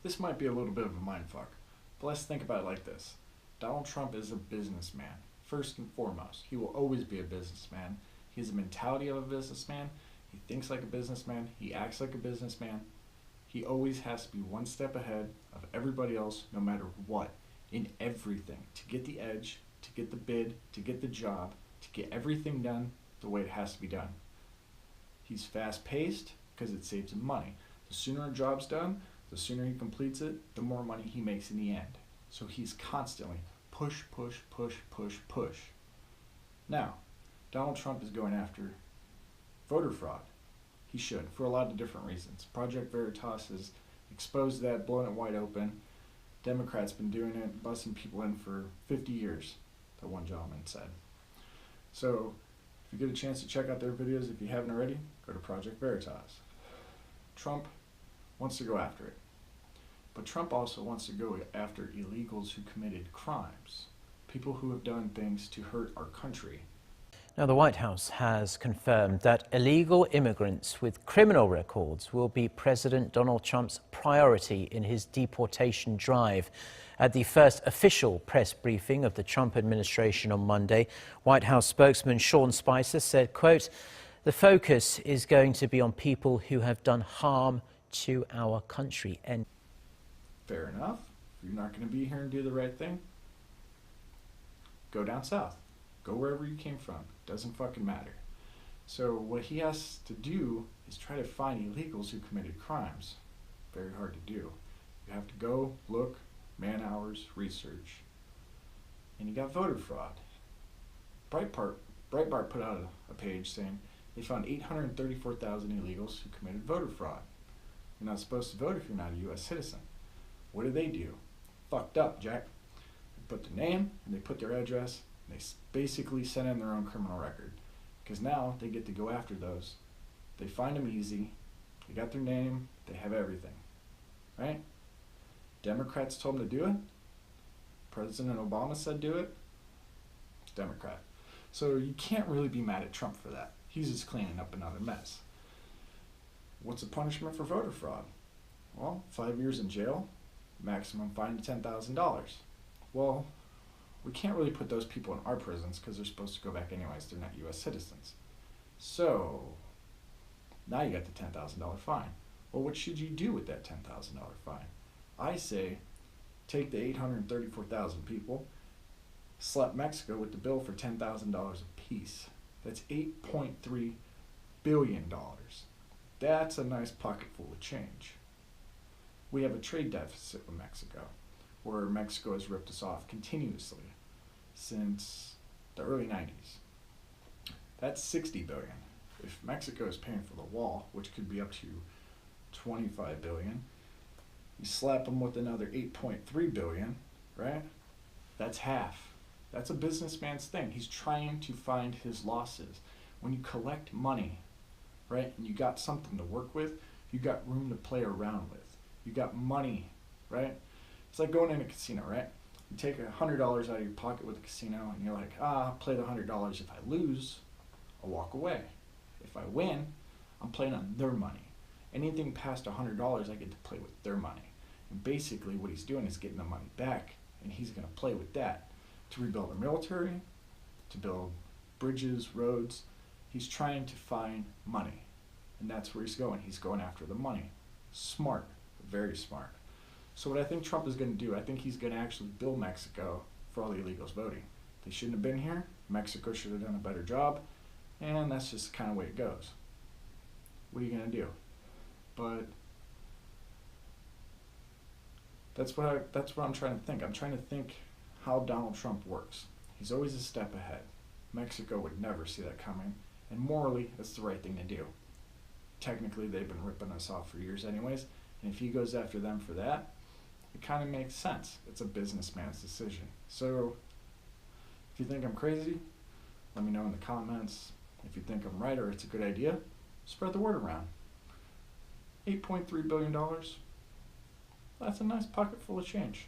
This might be a little bit of a mindfuck, but let's think about it like this. Donald Trump is a businessman, first and foremost. He will always be a businessman. He has a mentality of a businessman. He thinks like a businessman. He acts like a businessman. He always has to be one step ahead of everybody else, no matter what, in everything, to get the edge, to get the bid, to get the job, to get everything done the way it has to be done. He's fast-paced because it saves him money. The sooner a job's done, the sooner he completes it, the more money he makes in the end. So he's constantly push, push, push, push, push. Now, Donald Trump is going after voter fraud. He should, for a lot of different reasons. Project Veritas has exposed that, blown it wide open. Democrats been doing it, busting people in for 50 years, that one gentleman said. So, if you get a chance to check out their videos, if you haven't already, go to Project Veritas. Trump wants to go after it. But Trump also wants to go after illegals who committed crimes, people who have done things to hurt our country. Now, the White House has confirmed that illegal immigrants with criminal records will be President Donald Trump's priority in his deportation drive. At the first official press briefing of the Trump administration on Monday, White House spokesman Sean Spicer said, quote, "The focus is going to be on people who have done harm to our country." And fair enough. If you're not going to be here and do the right thing, go down south. Go wherever you came from. Doesn't fucking matter. So what he has to do is try to find illegals who committed crimes. Very hard to do. You have to go, look, man-hours, research. And you got voter fraud. Breitbart put out a page saying they found 834,000 illegals who committed voter fraud. You're not supposed to vote if you're not a U.S. citizen. What do? Fucked up, Jack. They put their name and they put their address. They basically sent in their own criminal record, because now they get to go after those. They find them easy. They got their name. They have everything, right? Democrats told them to do it. President Obama said do it. Democrat. So you can't really be mad at Trump for that. He's just cleaning up another mess. What's the punishment for voter fraud? Well, 5 years in jail, maximum fine of $10,000. Well, we can't really put those people in our prisons because they're supposed to go back anyways. They're not U.S. citizens. So, now you got the $10,000 fine. Well, what should you do with that $10,000 fine? I say, take the 834,000 people, slap Mexico with the bill for $10,000 apiece. That's $8.3 billion. That's a nice pocket full of change. We have a trade deficit with Mexico, where Mexico has ripped us off continuously since the early 90s. That's $60 billion. If Mexico is paying for the wall, which could be up to $25 billion, you slap them with another $8.3 billion, right? That's half. That's a businessman's thing. He's trying to find his losses. When you collect money, right, and you got something to work with, you got room to play around with. You got money, right? It's like going in a casino, right? You take $100 out of your pocket with a casino and you're like, I'll play the $100. If I lose, I'll walk away. If I win, I'm playing on their money. Anything past $100, I get to play with their money. And basically what he's doing is getting the money back, and he's going to play with that to rebuild our military, to build bridges, roads. He's trying to find money, and that's where he's going. He's going after the money. Smart, very smart. So what I think Trump is going to do, I think he's going to actually bill Mexico for all the illegals voting. They shouldn't have been here. Mexico should have done a better job. And that's just the kind of way it goes. What are you going to do? But that's what I'm trying to think. I'm trying to think how Donald Trump works. He's always a step ahead. Mexico would never see that coming. And morally, that's the right thing to do. Technically, they've been ripping us off for years anyways. And if he goes after them for that, it kind of makes sense. It's a businessman's decision. So, if you think I'm crazy, let me know in the comments. If you think I'm right or it's a good idea, spread the word around. $8.3 billion, that's a nice pocket full of change.